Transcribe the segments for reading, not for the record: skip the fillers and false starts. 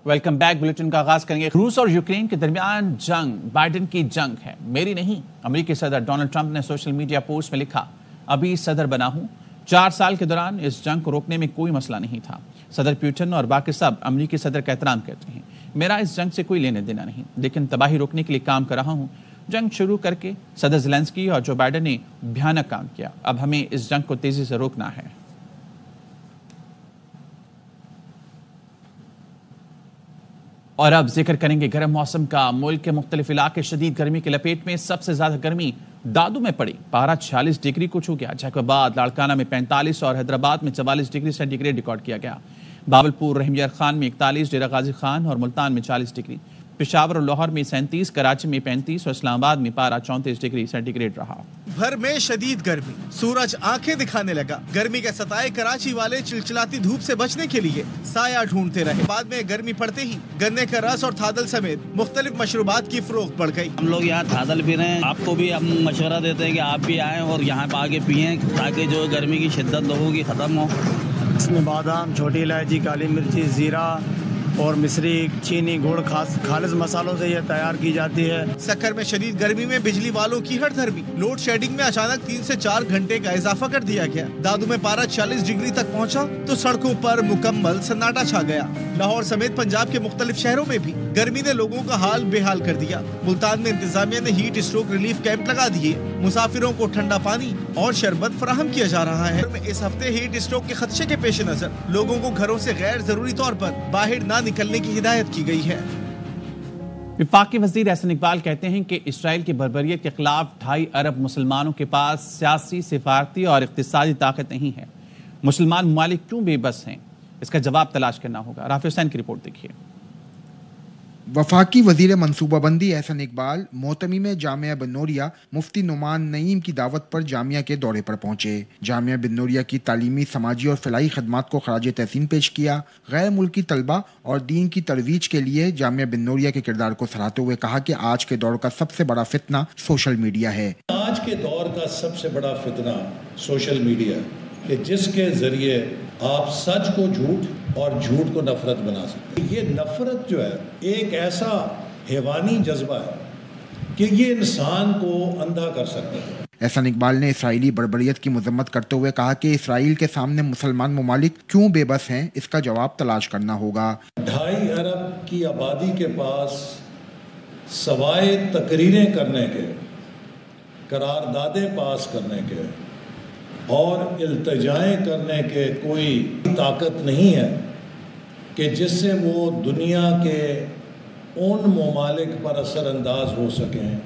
Welcome back. Bulletin کا آغاز کریں گے. روس اور یوکرین کے درمیان جنگ بائیڈن کی جنگ ہے، میری نہیں. امریکی صدر ڈونلڈ ٹرمپ نے سوشل میڈیا پوسٹ میں لکھا، ابھی صدر بنا ہوں. 4 سال کے دوران اس جنگ کو روکنے میں کوئی مسئلہ نہیں تھا. صدر پیوٹن اور باقی سب امریکی صدر کا احترام کرتے ہیں. میرا اس جنگ سے کوئی لینے دینا نہیں، لیکن تباہی روکنے کے لیے کام کر رہا ہوں. جنگ شروع کر کے صدر زیلنسکی اور جو بائیڈن نے بھیانک کام کیا. اب ہمیں اس جنگ کو تیزی سے روکنا ہے. اور اب ذکر کریں گے گرم موسم کا. ملک کے مختلف علاقے شدید گرمی کی لپیٹ میں. سب سے زیادہ گرمی دادو میں پڑی، پارہ 46 ڈگری کو چھو گیا. جیکب آباد، لاڑکانہ میں 45 اور حیدرآباد میں 44 ڈگری سینٹی گریڈ ریکارڈ کیا گیا. باولپور، رحیم یار خان میں 41، ڈیرہ غازی خان اور ملتان میں 40 ڈگری. پشاور اور لاہور میں 37، کراچی میں 35 اور اسلام آباد میں پارہ 34 ڈگری سینٹی گریڈ رہا. بھر میں شدید گرمی، سورج آنکھیں دکھانے لگا. گرمی کے ستائے کراچی والے چلچلاتی دھوپ سے بچنے کے لیے سایہ ڈھونڈتے رہے. بعد میں گرمی پڑتے ہی گنے کا رس اور تھادل سمیت مختلف مشروبات کی فروخت بڑھ گئی. ہم لوگ یہاں تھادل پی رہے ہیں. آپ کو بھی ہم مشورہ دیتے ہیں کہ آپ بھی آئیں اور یہاں پہ آگے پئیں تاکہ جو گرمی کی شدت لوگوں کی ختم ہو. اس میں بادام، چھوٹی الائچی، کالی مرچی، زیرہ اور مصری، چینی، گڑ خالص مسالوں سے یہ تیار کی جاتی ہے. سکر میں شدید گرمی میں بجلی والوں کی ہٹ دھرمی. لوڈ شیڈنگ میں اچانک 3 سے 4 گھنٹے کا اضافہ کر دیا گیا. دادو میں پارہ 40 ڈگری تک پہنچا تو سڑکوں پر مکمل سناٹا چھا گیا. لاہور سمیت پنجاب کے مختلف شہروں میں بھی گرمی نے لوگوں کا حال بے حال کر دیا. ملتان میں انتظامیہ نے ہیٹ اسٹروک ریلیف کیمپ لگا دیے. مسافروں کو ٹھنڈا پانی اور شربت فراہم کیا جا رہا ہے. اس ہفتے ہیٹ اسٹروک کے خدشے کے پیش نظر لوگوں کو گھروں سے غیر ضروری طور پر باہر نہ نکلنے کی ہدایت کی گئی ہے. وفاقی وزیر احسن اقبال کہتے ہیں کہ اسرائیل کی بربریت کے خلاف 2.5 ارب مسلمانوں کے پاس سیاسی، سفارتی اور اقتصادی طاقت نہیں ہے. مسلمان ممالک کیوں بے بس ہیں؟ اس کا جواب تلاش کرنا ہوگا. رافع حسین کی رپورٹ دیکھیے. وفاقی وزیر منصوبہ بندی احسن اقبال معتمیم جامعہ بن نوریہ مفتی نعمان نعیم کی دعوت پر جامعہ کے دورے پر پہنچے. جامعہ بن نوریہ کی تعلیمی، سماجی اور فلاحی خدمات کو خراج تحسین پیش کیا. غیر ملکی طلبہ اور دین کی ترویج کے لیے جامعہ بن نوریہ کے کردار کو سراہتے ہوئے کہا کہ آج کے دور کا سب سے بڑا فتنہ سوشل میڈیا ہے. آج کے دور کا سب سے بڑا فتنہ سوشل میڈیا، کہ جس کے ذریعے آپ سچ کو جھوٹ اور جھوٹ کو نفرت بنا سکتے. یہ نفرت جو ہے ایک ایسا حیوانی جذبہ ہے کہ یہ انسان کو اندھا کر سکتا ہے. احسن اقبال نے اسرائیلی بربریت کی مذمت کرتے ہوئے کہا کہ اسرائیل کے سامنے مسلمان ممالک کیوں بے بس ہیں، اس کا جواب تلاش کرنا ہوگا. 2.5 ارب کی آبادی کے پاس سوائے تقریریں کرنے کے، قراردادیں پاس کرنے کے اور التجائیں کرنے کے کوئی طاقت نہیں ہے کہ جس سے وہ دنیا کے ان ممالک پر اثر انداز ہو سکیں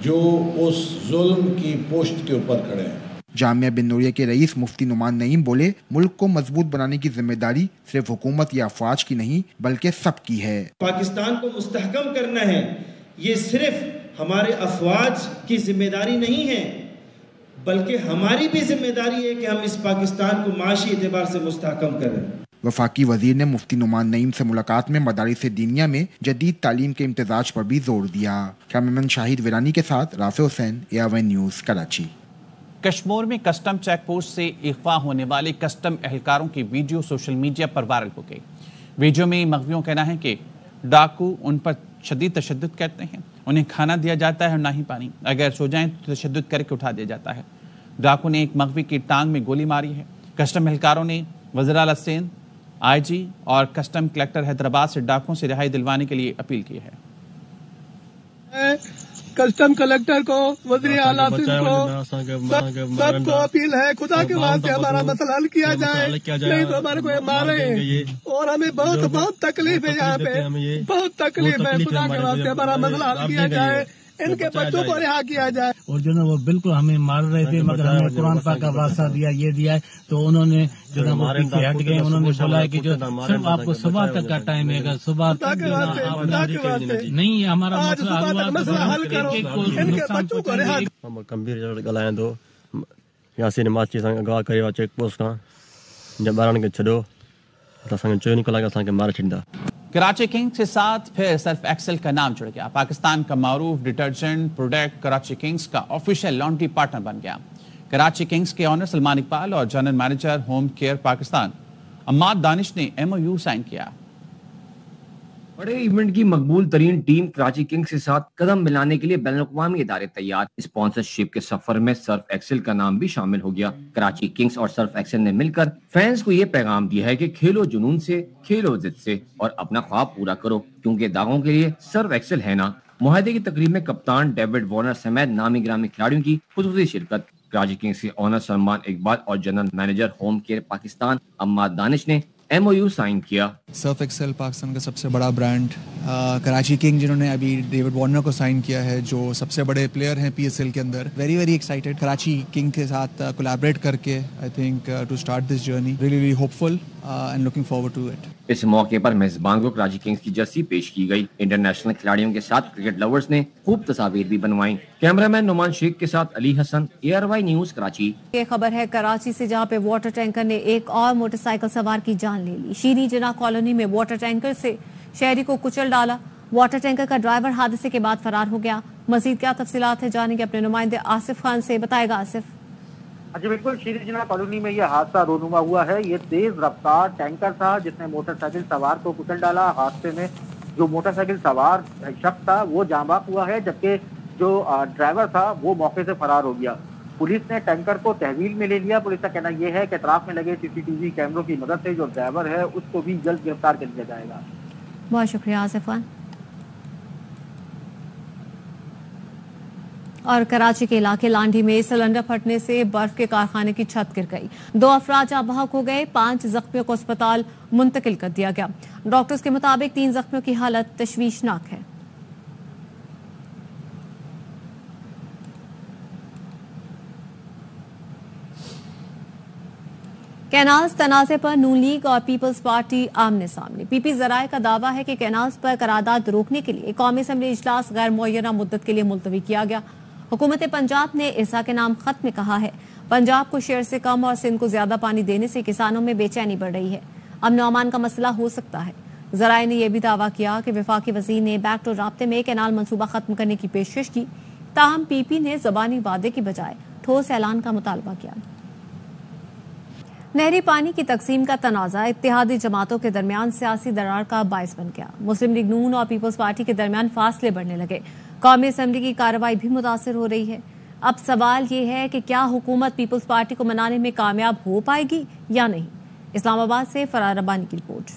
جو اس ظلم کی پشت کے اوپر کھڑے ہیں. جامعہ بن نوریہ کے رئیس مفتی نعمان نعیم بولے، ملک کو مضبوط بنانے کی ذمہ داری صرف حکومت یا افواج کی نہیں بلکہ سب کی ہے. پاکستان کو مستحکم کرنا ہے، یہ صرف ہمارے افواج کی ذمہ داری نہیں ہے بلکہ ہماری بھی ذمہ داری ہے کہ ہم اس پاکستان کو معاشی اعتبار سے مستحکم کریں. وفاقی وزیر نے مفتی نعمان نعیم سے ملاقات میں مدارس دینیہ میں جدید تعلیم کے امتزاج پر بھی زور دیا. کیمرمین شاہد ویرانی کے ساتھ رافع حسین، AR1 نیوز، کراچی. کشمیر میں کسٹم چیک پوسٹ سے اغوا ہونے والے کسٹم اہلکاروں کی ویڈیو سوشل میڈیا پر وائرل ہو گئی. ویڈیو میں مغویوں کا کہنا ہے کہ ڈاکو ان پر شدید تشدد کرتے ہیں. انہیں کھانا دیا جاتا ہے اور نہ ہی پانی. اگر سو جائیں تو تشدد کر کے اٹھا دیا جاتا ہے. ڈاکو نے ایک مغوی کی ٹانگ میں گولی ماری ہے. کسٹم اہلکاروں نے وزیر اعلیٰ سندھ، IG اور کسٹم کلکٹر حیدرآباد سے ڈاکوؤں سے رہائی دلوانے کے لیے اپیل کی ہے. کسٹم کلکٹر کو، وزیر اعلیٰ سندھ کو، سب کو اپیل ہے، خدا کے واسطے ہمارا مسئلہ حل کیا جائے، نہیں تو ہمارے کو مارے اور ہمیں بہت تکلیف ہے. یہاں پہ بہت تکلیف ہے. خدا کے واسطے ہمارا مسئلہ حل کیا جائے، ان کے بچوں کو رہا کیا جائے. اور جو نا وہ بالکل ہمیں مار رہے تھے مگر ہم نے قرآن پاک کا واسطہ دیا، یہ دیا ہے تو انہوں نے جو نا وہ پیچھے ہٹ گئے. انہوں نے بولا ہے کہ جو صرف آپ کو صبح تک کا ٹائم ہے، اگر صبح نہیں ہمارا مسئلہ حل کرو، ان کے بچوں کو رہا. ہم کمپیوٹر گلائیں دو یاسین نماز چیز گواہ کرے چیک پوسٹ کا جب ॿारनि खे छॾियो त असांखे 24 कलाक असांखे मारे छॾींदा. کراچی کنگز کے ساتھ پھر سرف ایکسل کا نام جڑ گیا. پاکستان کا معروف ڈٹرجنٹ پروڈکٹ کراچی کنگز کا آفیشیل لانڈری پارٹنر بن گیا. کراچی کنگز کے آنر سلمان اقبال اور general manager home care Pakistan Imad Danish نے MOU سائن کیا. बड़े इवेंट की मकबूल तरीन टीम कराची किंग्स के साथ कदम मिलाने के लिए बैनुल-अक़वामी इदारे तैयार। स्पॉन्सरशिप के सफर में सर्फ एक्सेल का नाम भी शामिल हो गया। कराची किंग्स और सर्फ एक्सेल ने मिलकर फैंस को ये पैगाम दिया है कि खेलो जुनून से, खेलो जिद से और अपना ख्वाब पूरा करो, क्योंकि दागों के लिए सर्फ एक्सेल है ना। मुआहदे की तकरीब में कप्तान डेविड वार्नर समेत नामी गिरामी खिलाड़ियों की खुसूसी शिरकत। कराची किंग्स के ऑनर सलमान इकबाल और general manager home care Pakistan Ammad Danish ने MOU साइन किया। सर्फ एक्सेल पाकिस्तान का सबसे बड़ा ब्रांड, कराची किंग जिन्होंने अभी डेविड वार्नर को साइन किया है, जो सबसे बड़े प्लेयर हैं PSL के अंदर। Very very excited Karachi king के साथ कोलैबोरेट करके I think to start this journey. Really hopeful and looking forward to it. इस मौके पर मेजबान को कराची किंग्स की जर्सी पेश की गई। इंटरनेशनल खिलाड़ियों के साथ क्रिकेट लवर्स ने खूब तस्वीर भी बनवाई। कैमरामैन नुमान शेख के साथ अली हसन, ARY न्यूज कराची। ये खबर है कराची से, जहां पे वाटर टैंकर ने एक और मोटरसाइकिल सवार की जान ले ली। शीरी जना कॉलोनी में वाटर टैंकर से शहरी को कुचल डाला। वाटर टैंकर का ड्राइवर हादसे के बाद फरार हो गया। मजीद क्या तफसीलात है जानेंगे अपने नुमाइंदे आसिफ खान से। बताएगा आसिफ। जी बिल्कुल, शीरी जना कॉलोनी में यह हादसा रोनुमा हुआ है। ये तेज रफ्तार टैंकर था जिसने मोटरसाइकिल सवार को कुचल डाला। हादसे में जो मोटरसाइकिल सवार शख्स था वो जांबाक हुआ है, जबकि जो ड्राइवर था वो मौके से फरार हो गया। पुलिस ने टैंकर को तहवील में ले लिया। पुलिस का कहना यह है कि अतराफ में लगे CCTV कैमरों की मदद से जो ड्राइवर है उसको भी जल्द गिरफ्तार कर लिया जाएगा। बहुत शुक्रिया आसिफ खान। और कराची के इलाके लांडी में सिलेंडर फटने से बर्फ के कारखाने की छत गिर गई। 2 अफराद जहां बहक हो गए, 5 जख्मियों को अस्पताल मुंतकिल कर दिया गया। डॉक्टर्स के मुताबिक 3 जख्मियों की हालत तशवीशनाक है। कैनाल्स तनाज़े पर नून लीग और पीपल्स पार्टी आमने सामने। PP जराए का दावा है कि कैनाल्स पर करारदाद रोकने के लिए कौमी असेंबली इजलास गैर मुअय्यना मुद्दत के लिए मुलतवी किया गया। हुकूमत पंजाब ने इरसा के नाम खत में कहा है, पंजाब को शेर से कम और सिंध को ज्यादा पानी देने से किसानों में बेचैनी बढ़ रही है। अमन और अमान का मसला हो सकता है। जराए ने यह भी दावा किया कि वफाकी वजीर ने बैक टू राब्ते में कैनाल मंसूबा खत्म करने की पेशकश की, ताहम PP ने जबानी वादे की बजाय ठोस ऐलान का मुतालबा किया। नहरी पानी की तकसीम का तनाज़ा इत्तेहादी जमातों के दरमियान सियासी दरार का बायस बन गया। मुस्लिम लीग नून और पीपल्स पार्टी के दरमियान फासले बढ़ने लगे। कौमी असेंबली की कार्रवाई भी मुतासिर हो रही है। अब सवाल ये है कि क्या हुकूमत पीपल्स पार्टी को मनाने में कामयाब हो पाएगी या नहीं। इस्लामाबाद से फरार रब्बानी की रिपोर्ट।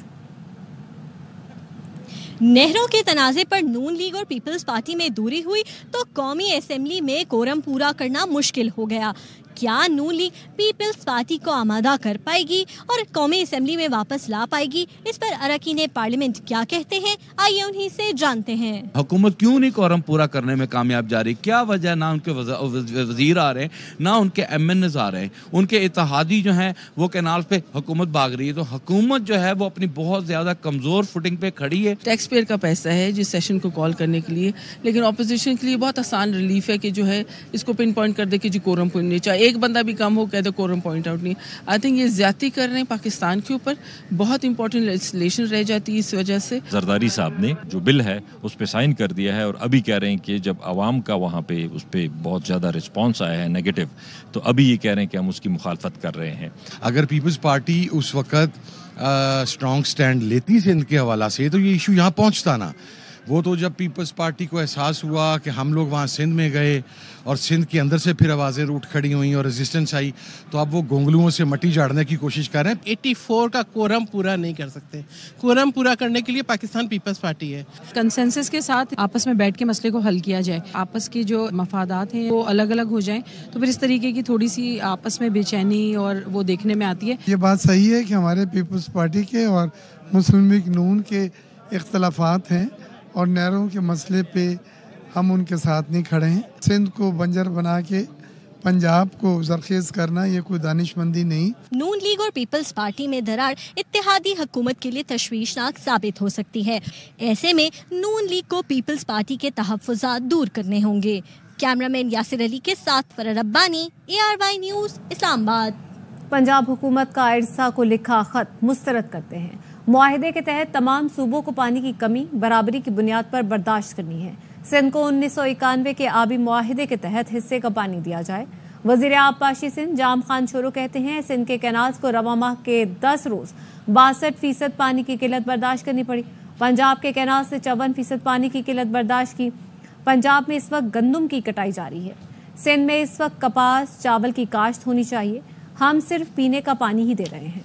नहरों के तनाज़े पर नून लीग और पीपल्स पार्टी में दूरी हुई तो कौमी असेंबली में कोरम पूरा करना मुश्किल हो गया। क्या नून लीग पीपल्स पार्टी को आमादा कर पाएगी और कौमी असेंबली में वापस ला पाएगी? इस पर अरकान पार्लियामेंट क्या कहते हैं, आइए उन्हीं से जानते हैं। हुकूमत क्यों नहीं कोरम पूरा करने में कामयाब जा रही? क्या वजह? ना उनके वजीर आ रहे हैं, ना उनके MNAs आ रहे हैं। उनके इत्तेहादी जो हैं वो कैनाल पे हुकूमत भाग रही है। तो हुकूमत जो है वो अपनी बहुत ज्यादा कमजोर फुटिंग पे खड़ी है। टैक्स पेयर का पैसा है जिस सेशन को कॉल करने के लिए, लेकिन अपोजिशन के लिए बहुत आसान रिलीफ है कि जो है इसको पिन पॉइंट कर दे कि जी कोरम पॉइंट नहीं चाहिए, एक बंदा भी कम हो कह दो कोरम पॉइंट आउट नहीं। आई थिंक ये ज्यादती कर रहे हैं पाकिस्तान के ऊपर। बहुत इंपॉर्टेंट लेजिस्लेशन रह जाती है इस वजह से। जरदारी साहब ने जो बिल है उस पे साइन कर दिया है और अभी कह रहे हैं कि जब आवाम का वहाँ पे उस पे बहुत ज्यादा रिस्पॉन्स आया है नेगेटिव, तो अभी ये कह रहे हैं कि हम उसकी मुखालफत कर रहे हैं। अगर पीपल्स पार्टी उस वक्त स्ट्रॉन्ग स्टैंड लेती सिंध के हवाला से तो ये इशू यहाँ पहुँचता ना। वो तो जब पीपल्स पार्टी को एहसास हुआ कि हम लोग वहाँ सिंध में गए और सिंध के अंदर से फिर आवाज़ें रूठ खड़ी हुई और रेजिस्टेंस आई, तो अब वो गोंगलुओं से मट्टी झाड़ने की कोशिश कर रहे हैं। 84 का कोरम पूरा नहीं कर सकते। कोरम पूरा करने के लिए पाकिस्तान पीपल्स पार्टी है। कंसेंसस के साथ आपस में बैठ के मसले को हल किया जाए, आपस की जो मफादात हैं वो अलग अलग हो जाएं, तो फिर इस तरीके की थोड़ी सी आपस में बेचैनी और वो देखने में आती है। ये बात सही है कि हमारे पीपल्स पार्टी के और मुस्लिम लीग नून के इख्तलाफात हैं और नहरों के मसले पे हम उनके साथ नहीं खड़े हैं। सिंध को बंजर बना के पंजाब को जरखेज करना ये कोई दानिशमंदी नहीं। नून लीग और पीपल्स पार्टी में दरार इत्तेहादी हुकूमत के लिए तशवीशनाक साबित हो सकती है। ऐसे में नून लीग को पीपल्स पार्टी के तहफ़्फ़ुज़ात दूर करने होंगे। कैमरामैन यासिर अली के साथ फरार रब्बानी, ARY न्यूज़, इस्लामाबाद। पंजाब हुकूमत का इरसा को लिखा खत मुस्तरद करते हैं। मुआहिदे के तहत तमाम सूबों को पानी की कमी बराबरी की बुनियाद पर बर्दाश्त करनी है। सिंध को 1991 के आबी मुआहिदे के तहत हिस्से का पानी दिया जाए। वजीर आबपाशी सिंध जाम खान छोरो कहते हैं, सिंध के कैनाल्स को रवा माह के 10 रोज 62% पानी की किल्लत बर्दाश्त करनी पड़ी। पंजाब के कैनाल से 54% पानी की किल्लत बर्दाश्त की। पंजाब में इस वक्त गंदम की कटाई जारी है। सिंध में इस वक्त कपास चावल की काश्त होनी चाहिए, हम सिर्फ पीने का पानी ही दे रहे हैं।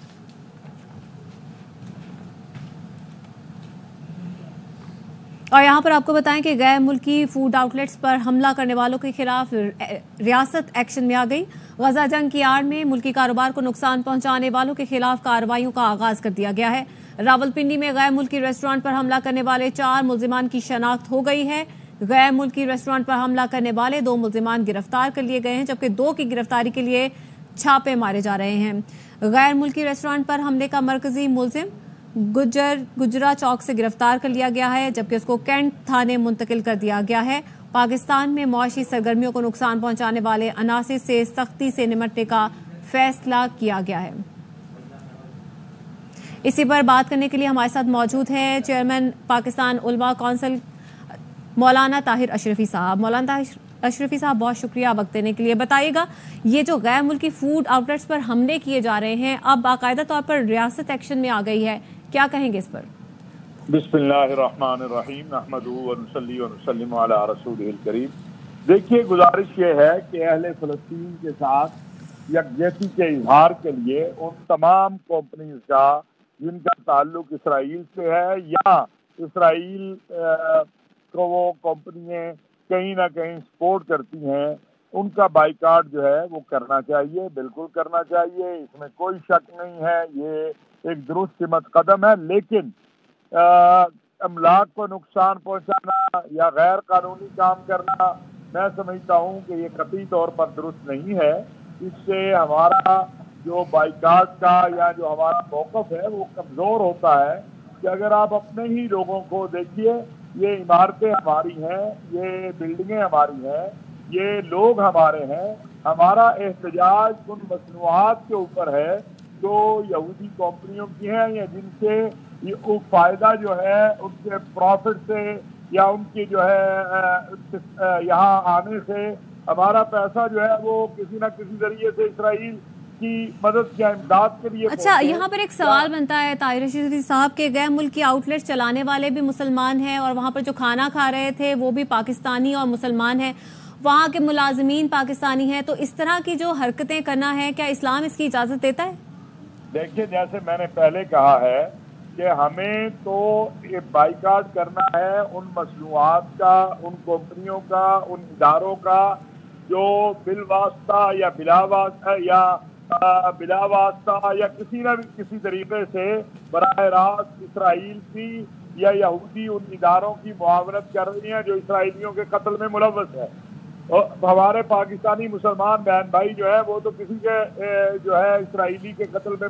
और यहाँ पर आपको बताएं कि गैर मुल्की फूड आउटलेट्स पर हमला करने वालों के खिलाफ रियासत एक्शन में आ गई। गजा जंग की आड़ में मुल्की कारोबार को नुकसान पहुंचाने वालों के खिलाफ कार्रवाइयों का आगाज कर दिया गया है। रावलपिंडी में गैर मुल्की रेस्टोरेंट पर हमला करने वाले 4 मुल्जिमान की शनाख्त हो गई है। गैर मुल्की रेस्टोरेंट पर हमला करने वाले 2 मुल्जिमान गिरफ्तार कर लिए गए हैं, जबकि 2 की गिरफ्तारी के लिए छापे मारे जा रहे हैं। गैर मुल्की रेस्टोरेंट पर हमले का मरकजी मुल्जिम गुजरा चौक से गिरफ्तार कर लिया गया है, जबकि उसको कैंट थाने मुंतकिल कर दिया गया है। पाकिस्तान में मुआशी सरगर्मियों को नुकसान पहुंचाने वाले अनासिर से सख्ती से निपटने का फैसला किया गया है। इसी पर बात करने के लिए हमारे साथ मौजूद है चेयरमैन पाकिस्तान उलमा काउंसिल मौलाना ताहिर अशरफी साहब। मौलाना ताहिर अशरफी साहब, बहुत शुक्रिया वक्त देने के लिए। बताइएगा, ये जो गैर मुल्की फूड आउटलेट्स पर हमले किए जा रहे हैं, अब बाकायदा तौर पर रियासत एक्शन में आ गई है, क्या कहेंगे इस पर? बिस्मिल्लाहिर्रहमानिर्रहीम, नहमदुहु व नुसल्ली व नुसल्लिमु अला रसूलिहिल करीम। देखिए, गुजारिश ये है कि अहले फ़लस्तीन के साथ यकजहती के इजहार के लिए उन तमाम कंपनीज का जिनका ताल्लुक इसराइल से है या इसराइल को वो कंपनियां कहीं ना कहीं सपोर्ट करती हैं, उनका बाइकाट जो है वो करना चाहिए, बिल्कुल करना चाहिए, इसमें कोई शक नहीं है। ये एक दुरुस्त सिमत कदम है, लेकिन अमलाक को नुकसान पहुंचाना या गैर कानूनी काम करना, मैं समझता हूं कि ये कतई तौर पर दुरुस्त नहीं है। इससे हमारा जो बाइकाट का या जो हमारा मौक़िफ़ है वो कमज़ोर होता है कि अगर आप अपने ही लोगों को देखिए, ये इमारतें हमारी हैं, ये बिल्डिंगें हमारी हैं, ये लोग हमारे हैं, हमारा एहतजाज उन मसनूआत के ऊपर है जो यहूदी कंपनियों की हैं या जिनसे ये फ़ायदा जो है उनके प्रॉफिट से या उनकी जो है यहाँ आने से हमारा पैसा जो है वो किसी न किसी जरिए से इसराइल की मदद या इमदाद के लिए। अच्छा, यहाँ पर एक सवाल बनता है ताहिर अशरफी साहब के गैर मुल्की आउटलेट चलाने वाले भी मुसलमान हैं और वहाँ पर जो खाना खा रहे थे वो भी पाकिस्तानी और मुसलमान हैं, वहाँ के मुलाजिमीन पाकिस्तानी हैं, तो इस तरह की जो हरकतें करना है, क्या इस्लाम इसकी इजाज़त देता है? देखिए, जैसे मैंने पहले कहा है कि हमें तो ये बाइकाट करना है उन मसनूआत का, उन कंपनियों का, उन इदारों का जो बिलवास्ता या बिलावास्ता या किसी न किसी तरीके से बराह रास्त इसराइल की या यहूदी उन इदारों की मुआवनत कर रही हैं जो इसराइलियों के कत्ल में मुलव्वस है। और हमारे पाकिस्तानी मुसलमान बहन भाई जो है वो तो किसी के जो है इसराइली के कत्ल में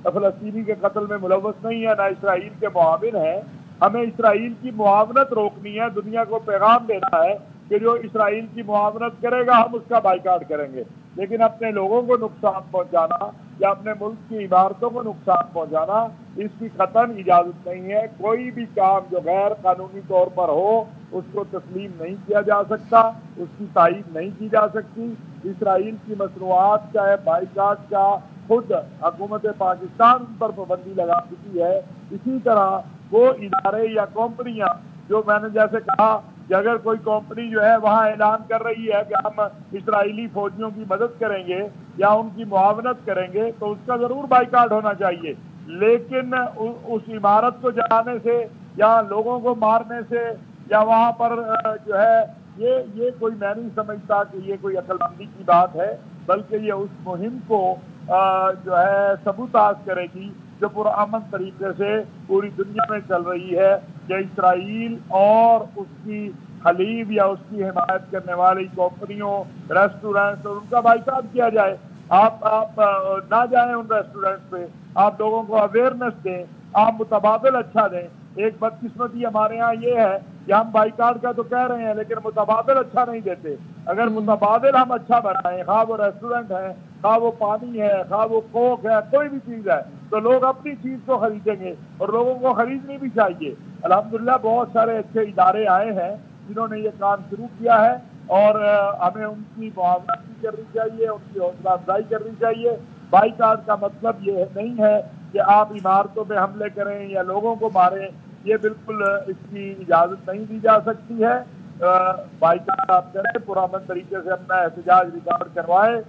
फ़लस्तीनी के कत्ल में मुलव्वस नहीं है, ना इसराइल के मुआविन है। हमें इसराइल की मुआवनत रोकनी है, दुनिया को पैगाम देना है कि जो इसराइल की मुआवनत करेगा हम उसका बाइकाट करेंगे, लेकिन अपने लोगों को नुकसान पहुंचाना या अपने मुल्क की इमारतों को नुकसान पहुंचाना, इसकी कतई इजाज़त नहीं है। कोई भी काम जो गैर कानूनी तौर पर हो उसको तस्लीम नहीं किया जा सकता, उसकी तायीद नहीं की जा सकती। इसराइल की मसनूआत चाहे बाइकाट का खुद हुकूमत पाकिस्तान पर पाबंदी लगा चुकी है, इसी तरह वो इदारे या कंपनियां जो मैंने जैसे कहा कि अगर कोई कंपनी जो है वहाँ ऐलान कर रही है कि हम इसराइली फौजियों की मदद करेंगे या उनकी मुआवनत करेंगे तो उसका ज़रूर बाइकाट होना चाहिए, लेकिन उस इमारत को जलाने से या लोगों को मारने से या वहाँ पर जो है ये कोई मैं नहीं समझता कि ये कोई अक्लमंदी की बात है, बल्कि ये उस मुहिम को जो है सबूताज करेगी जो पुरअमन तरीके से पूरी दुनिया में चल रही है कि इसराइल और उसकी खलीब या उसकी हिमायत करने वाली कंपनियों, रेस्टोरेंट्स और उनका बाइकाट किया जाए। आप ना जाएं उन रेस्टोरेंट्स पे, आप लोगों को अवेयरनेस दें, आप मुतबादिल अच्छा दें। एक बदकिस्मती हमारे यहाँ ये है कि हम बाइकाट का तो कह रहे हैं लेकिन मुतबादिल अच्छा नहीं देते। अगर मुतबादिल हम अच्छा बनाएं, खा वो रेस्टोरेंट है, खा वो पानी है, खा वो कोक है, कोई भी चीज़ है, तो लोग अपनी चीज़ को खरीदेंगे और लोगों को खरीदनी भी चाहिए। अल्हम्दुलिल्लाह बहुत सारे अच्छे इदारे आए हैं जिन्होंने ये काम शुरू किया है और हमें उनकी मुआवनत भी करनी चाहिए, उनकी हौसला अफजाई करनी चाहिए। बाइकाट का मतलब ये नहीं है कि आप इमारतों पे हमले करें या लोगों को मारें یہ بالکل اس کی اجازت نہیں دی جا سکتی ہے. بائیکاٹ آپ کریں, پرامن طریقے سے اپنا احتجاج ریکارڈ کروائے.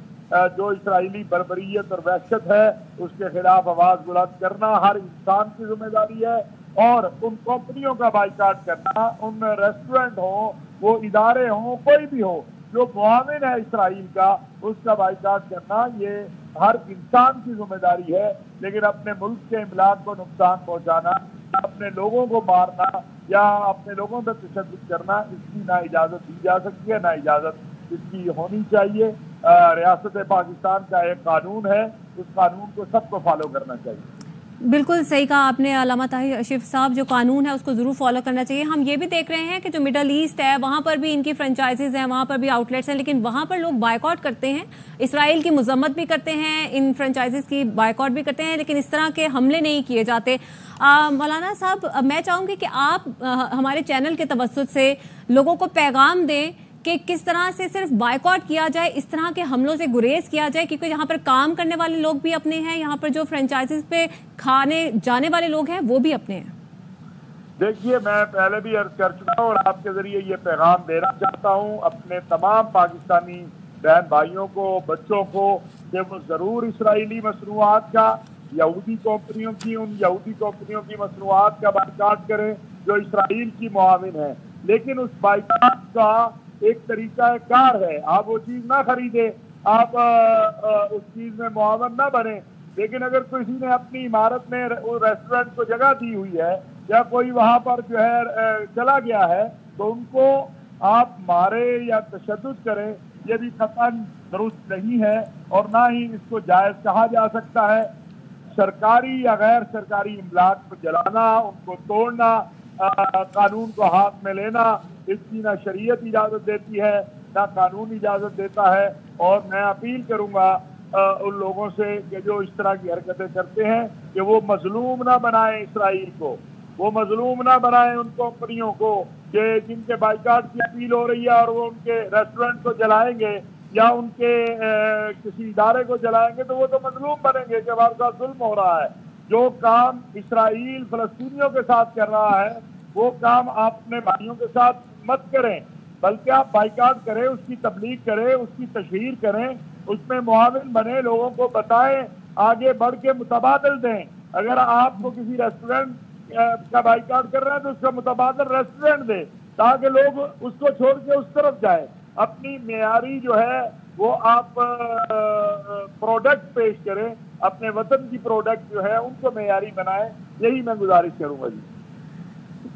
جو اسرائیلی بربریت اور وحشت ہے اس کے خلاف آواز بلند کرنا ہر انسان کی ذمہ داری ہے, اور ان کمپنیوں کا بائیکاٹ کرنا, ان ریسٹورنٹ ہوں, وہ ادارے ہوں, کوئی بھی ہو جو معاون ہے اسرائیل کا, اس کا بائیکاٹ کرنا یہ ہر انسان کی ذمہ داری ہے. لیکن اپنے ملک کے املاک کو نقصان پہنچانا, اپنے لوگوں کو مارنا یا اپنے لوگوں پر تشدد کرنا, اس کی نہ اجازت دی جا سکتی ہے, نہ اجازت اس کی ہونی چاہیے. ریاست پاکستان کا ایک قانون ہے, اس قانون کو سب کو فالو کرنا چاہیے. بالکل صحیح کہا آپ نے علامہ طاہر اشرف صاحب, جو قانون ہے اس کو ضرور فالو کرنا چاہیے. ہم یہ بھی دیکھ رہے ہیں کہ جو مڈل ایسٹ ہے وہاں پر بھی ان کی فرنچائزز ہیں, وہاں پر بھی آؤٹ لیٹس ہیں, لیکن وہاں پر لوگ بائیکاٹ کرتے ہیں, اسرائیل کی مذمت بھی کرتے ہیں, ان فرنچائزز کی بائیکاٹ بھی کرتے ہیں, لیکن اس طرح کے حملے نہیں کیے جاتے. مولانا صاحب, میں چاہوں گی کہ آپ ہمارے چینل کے توسط سے لوگوں کو پیغام دیں کہ کس طرح سے صرف بائیکاٹ کیا جائے, اس طرح کے حملوں سے گریز کیا جائے, کیونکہ یہاں پر کام کرنے والے لوگ بھی اپنے ہیں, یہاں پر جو فرنچائزز پہ کھانے جانے والے لوگ ہیں وہ بھی اپنے ہیں. دیکھیے, میں پہلے بھی عرض کر چکا ہوں اور آپ کے ذریعے یہ پیغام دینا چاہتا ہوں اپنے تمام پاکستانی بہن بھائیوں کو, بچوں کو, کہ وہ ضرور اسرائیلی مصنوعات کا, یہودی کمپنیوں کی, ان یہودی کمپنیوں کی مصنوعات کا بائیکاٹ کریں جو اسرائیل کی معاون ہے. لیکن اس بائیکاٹ کا ایک طریقہ کار ہے, آپ وہ چیز نہ خریدیں, آپ اس چیز میں معاون نہ بنیں. لیکن اگر کسی نے اپنی عمارت میں ریسٹورنٹ کو جگہ دی ہوئی ہے یا کوئی وہاں پر جو ہے چلا گیا ہے, تو ان کو آپ مارے یا تشدد کریں, یہ بھی قطعاً درست نہیں ہے اور نہ ہی اس کو جائز کہا جا سکتا ہے. سرکاری یا غیر سرکاری املاک کو جلانا, ان کو توڑنا, قانون کو ہاتھ میں لینا, اس کی نہ شریعت اجازت دیتی ہے نہ قانون اجازت دیتا ہے. اور میں اپیل کروں گا ان لوگوں سے کہ جو اس طرح کی حرکتیں کرتے ہیں کہ وہ مظلوم نہ بنائیں اسرائیل کو, وہ مظلوم نہ بنائیں ان کمپنیوں کو کہ جن کے بائیکاٹ کی اپیل ہو رہی ہے اور وہ ان کے ریسٹورنٹ کو جلائیں گے یا ان کے کسی ادارے کو جلائیں گے, تو وہ تو مظلوم بنیں گے کہ ہمارے ساتھ ظلم ہو رہا ہے. جو کام اسرائیل فلسطینیوں کے ساتھ کر رہا ہے وہ کام آپ اپنے بھائیوں کے ساتھ مت کریں, بلکہ آپ بائیکاٹ کریں, اس کی تبلیغ کریں, اس کی تشہیر کریں, اس میں معاون بنے, لوگوں کو بتائیں, آگے بڑھ کے متبادل دیں. اگر آپ کو کسی ریسٹورنٹ کا بائیکاٹ کر رہے ہیں تو اس کا متبادل ریسٹورنٹ دیں تاکہ لوگ اس کو چھوڑ کے اس طرف جائیں. اپنی معیاری جو ہے وہ آپ پروڈکٹ پیش کریں, اپنے وطن کی پروڈکٹ جو ہے ان کو معیاری بنائیں. یہی میں گزارش کروں گا. جی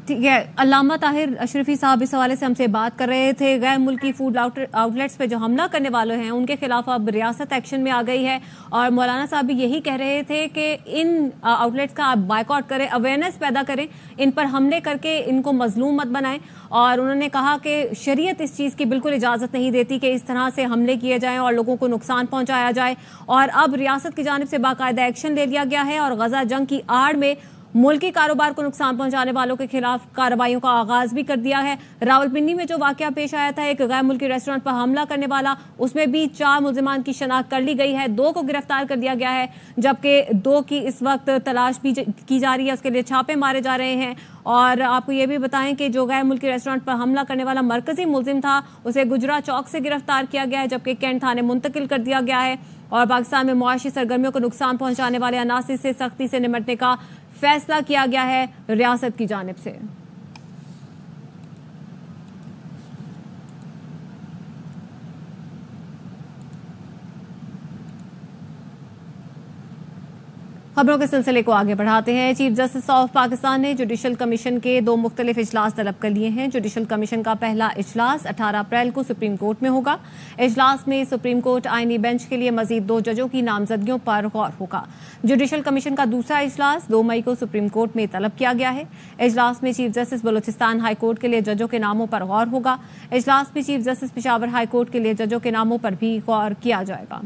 ٹھیک ہے, علامہ طاہر اشرفی صاحب اس حوالے سے ہم سے بات کر رہے تھے. غیر ملکی فوڈ آؤٹ لیٹس پہ جو حملہ کرنے والے ہیں ان کے خلاف اب ریاست ایکشن میں آ گئی ہے, اور مولانا صاحب بھی یہی کہہ رہے تھے کہ ان آؤٹ لیٹس کا آپ بائیکاٹ کریں, اویئرنیس پیدا کریں, ان پر حملے کر کے ان کو مظلوم مت بنائیں. اور انہوں نے کہا کہ شریعت اس چیز کی بالکل اجازت نہیں دیتی کہ اس طرح سے حملے کیے جائیں اور لوگوں کو نقصان پہنچایا جائے. اور اب ریاست کی جانب سے باقاعدہ ایکشن لے لیا گیا ہے اور غزہ جنگ کی آڑ میں ملکی کاروبار کو نقصان پہنچانے والوں کے خلاف کارروائیوں کا آغاز بھی کر دیا ہے. راولپنڈی میں جو واقعہ پیش آیا تھا, ایک غیر ملکی ریسٹورنٹ پر حملہ کرنے والا, اس میں بھی 4 ملزمان کی شناخت کر لی گئی ہے, 2 کو گرفتار کر دیا گیا ہے, جبکہ 2 کی اس وقت تلاش بھی کی جا رہی ہے, اس کے لیے چھاپے مارے جا رہے ہیں. اور آپ کو یہ بھی بتائیں کہ جو غیر ملکی ریسٹورنٹ پر حملہ کرنے والا مرکزی ملزم تھا اسے گجرا چوک سے گرفتار کیا گیا ہے, جبکہ کینٹ تھانے منتقل کر دیا گیا ہے. اور پاکستان میں معاشی سرگرمیوں کو نقصان پہنچانے والے عناصر سے سختی سے نمٹنے کا فیصلہ کیا گیا ہے ریاست کی جانب سے. خبروں کے سلسلے کو آگے بڑھاتے ہیں. چیف جسٹس آف پاکستان نے جوڈیشل کمیشن کے 2 مختلف اجلاس طلب کر لیے ہیں. جوڈیشل کمیشن کا پہلا اجلاس 18 اپریل کو سپریم کورٹ میں ہوگا. اجلاس میں سپریم کورٹ آئینی بینچ کے لیے مزید 2 ججوں کی نامزدگیوں پر غور ہوگا. جوڈیشل کمیشن کا دوسرا اجلاس 2 مئی کو سپریم کورٹ میں طلب کیا گیا ہے. اجلاس میں chief justice Balochistan high court کے لیے ججوں کے ناموں پر غور ہوگا. اجلاس میں chief justice Peshawar high court کے لیے ججوں کے ناموں پر بھی غور کیا جائے گا.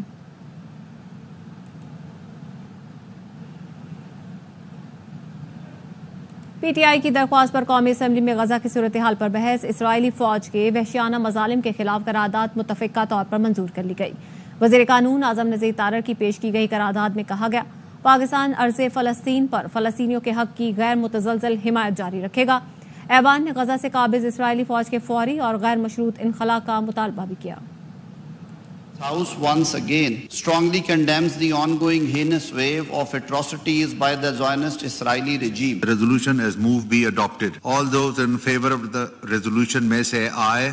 پی ٹی آئی کی درخواست پر قومی اسمبلی میں غزہ کی صورتحال پر بحث. اسرائیلی فوج کے وحشیانہ مظالم کے خلاف قرارداد متفقہ طور پر منظور کر لی گئی. وزیر قانون اعظم نذیر تارڑ کی پیش کی گئی قرارداد میں کہا گیا पाकिस्तान अर्ज़े फ़लस्तीन पर फ़लस्तीनियों के हक की गैर मुतज़लज़ल हिमायत जारी रखेगा। ऐवान ने गजा से काबिज़ इसराइली फ़ौज के फौरी और गैर मशरूत इनखला का मुतालबा भी किया। House once again strongly condemns the ongoing heinous wave of atrocities by the Zionist Israeli regime. The resolution as moved be adopted. All those in favor of the resolution may say aye.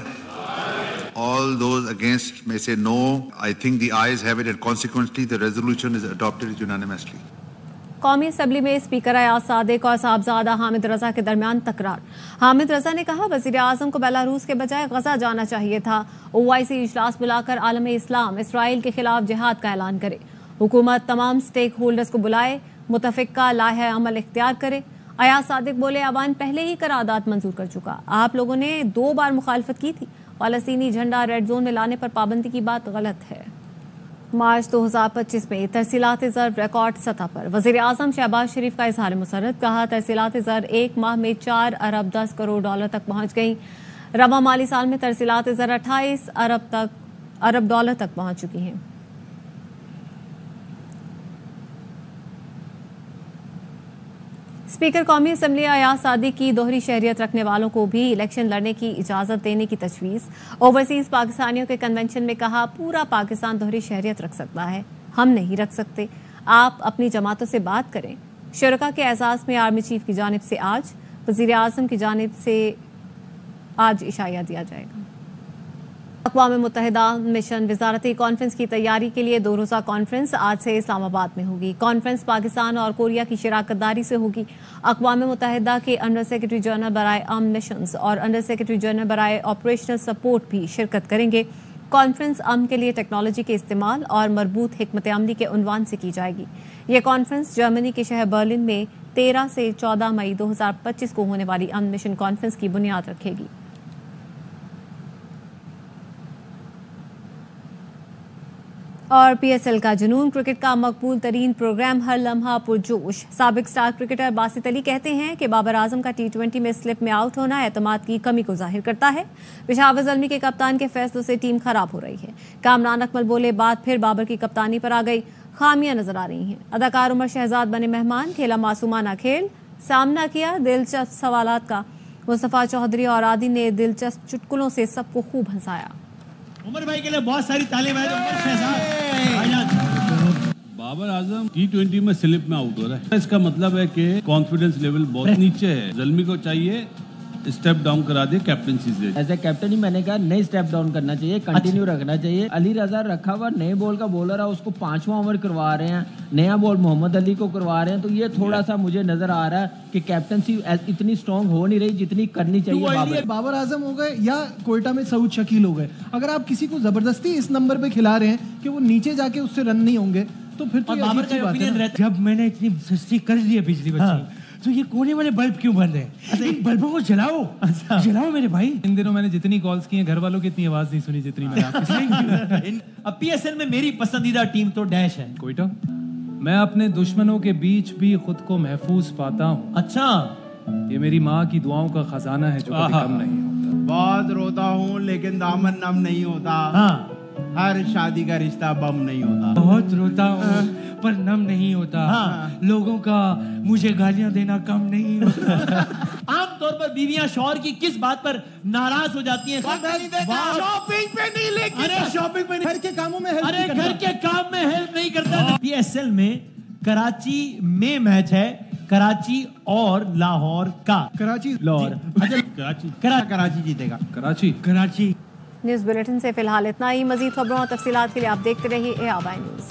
All those against may say no. I think the ayes have it, and consequently the resolution is adopted unanimously. कौमी assembly में speaker Ayaz Sadiq और साहबजादा हामिद रजा के दरमियान तकरार। हामिद रजा ने कहा वज़ीर आज़म को बेलारूस के बजाय गजा जाना चाहिए था। OIC इजलास बुलाकर आलम इस्लाम इसराइल के खिलाफ जिहाद का ऐलान करे। हुकूमत तमाम स्टेक होल्डर्स को बुलाए, मुतफ़िका लाहे अमल इख्तियार करे। अयाज सादिक बोले अवान पहले ही करारदाद मंजूर कर चुका, आप लोगों ने 2 बार मुखालफत की थी। फ़लस्तीनी झंडा रेड जोन में लाने पर पाबंदी की बात गलत है। मार्च 2025 में तरसीलात ज़र रिकॉर्ड सतह पर। वज़ीर आज़म शहबाज शरीफ का इज़हार मुसर्रत, कहा तरसीलात ज़र 1 माह में 4 अरब 10 करोड़ डॉलर तक पहुँच गई। रवा माली साल में तरसीलात ज़र 28 अरब डॉलर तक पहुँच चुकी हैं। स्पीकर कौमी असम्बली अयाज सादिक की दोहरी शहरियत रखने वालों को भी इलेक्शन लड़ने की इजाज़त देने की तजवीज़। ओवरसीज़ पाकिस्तानियों के कन्वेंशन में कहा पूरा पाकिस्तान दोहरी शहरियत रख सकता है, हम नहीं रख सकते, आप अपनी जमातों से बात करें। शुरका के एजाज़ में आर्मी चीफ की जानिब से आज, वज़ीर आज़म की जानिब से आज इशाया दिया जाएगा। अक़वाम मुत्तहिदा मिशन वज़ारती कॉन्फ्रेंस की तैयारी के लिए 2 रोज़ा कॉन्फ्रेंस आज से इस्लामाबाद में होगी। कॉन्फ्रेंस पाकिस्तान और कोरिया की शराकतदारी से होगी। अक़वाम मुत्तहिदा के अंडर सेक्रेटरी जनरल बराए आर्म मिशंस और अंडर सेक्रेटरी जनरल बराए ऑपरेशनल सपोर्ट भी शिरकत करेंगे। कॉन्फ्रेंस अमन के लिए टेक्नोलॉजी के इस्तेमाल और मरबूत हिकमत अमली के उन्वान से की जाएगी। ये कॉन्फ्रेंस जर्मनी के शहर बर्लिन में 13 से 14 मई 2025 को होने वाली अमन मिशन कॉन्फ्रेंस की बुनियाद रखेगी। और PSL का जुनून, क्रिकेट का मकबूल तरीन प्रोग्राम, हर लम्हा पुरजोश। साबिक स्टार क्रिकेटर बासित अली कहते हैं कि बाबर आजम का T20 में स्लिप में आउट होना एतमाद की कमी को जाहिर करता है। पेशावर ज़ल्मी के कप्तान के फैसलों से टीम खराब हो रही है। कामरान अकमल बोले बात फिर बाबर की कप्तानी पर आ गई, खामियां नजर आ रही हैं। अदाकार उमर शहजाद बने मेहमान, खेला मासूमाना खेल, सामना किया दिलचस्प सवालात का। मुस्तफ़ा चौधरी और आदि ने दिलचस्प चुटकुलों से सबको खूब हंसाया। उमर भाई के लिए बहुत सारी तालियां हैं। उमर शहजाद बाबर आजम T20 में स्लिप में आउट हो रहा है, इसका मतलब है कि कॉन्फिडेंस लेवल बहुत नीचे है। ज़ल्मी को चाहिए स्टेप डाउन करा दे कैप्टनसी से। एज ए कैप्टन ही मैंने कहा नहीं स्टेप डाउन करना चाहिए, कंटिन्यू रखना चाहिए। अली रजा रखा हुआ नए बॉल का बॉलर है, उसको 5वां ओवर करवा रहे हैं, नया बॉल मोहम्मद अली को करवा रहे हैं, तो ये थोड़ा सा मुझे नजर आ रहा है कि कैप्टनसी इतनी स्ट्रांग हो नहीं रही जितनी करनी चाहिए। बाबर आजम हो गए या कोयटा में सऊद शकील हो गए, अगर आप किसी को जबरदस्ती इस नंबर पे खिला रहे हैं कि वो नीचे जाके उससे रन नहीं होंगे तो फिर तो बाबर का ओपिनियन रहता है। जब मैंने इतनी सस्ती कर दी है बिजली बच्ची, तो ये कोने वाले बल्ब क्यों बंद है? अच्छा, इन बल्बों को जलाओ। अच्छा जलाओ मेरे भाई। इन दिनों मैंने जितनी कॉल्स की हैं घर वालों की इतनी आवाज नहीं सुनी जितनी मैंने आपकी। अब PSL में मेरी पसंदीदा टीम तो डैश है। कोयटा। मैं अपने दुश्मनों के बीच भी खुद को महफूज पाता हूँ। अच्छा, ये मेरी माँ की दुआओं का खजाना है जो कभी कम नहीं होता। बहुत रोता हूँ लेकिन दामन नम नहीं होता। हाँ। हर शादी का रिश्ता बम नहीं होता। बहुत रोता हूँ पर नम नहीं होता। हाँ। लोगों का मुझे गालियां देना कम नहीं होता। आमतौर पर बीवियां शौहर की किस बात पर नाराज हो जाती हैं? शॉपिंग पे नहीं, लेकिन अरे शॉपिंग पे नहीं, घर के कामों में हेल्प अरे घर के काम में हेल्प नहीं करता। PSL में कराची में मैच है, कराची और लाहौर का। कराची लाहौर, कराची जीतेगा। कराची। न्यूज़ बुलेटिन से फिलहाल इतना ही। मजीद खबरों और तफसीलात के लिए आप देखते रहिए ARY न्यूज़।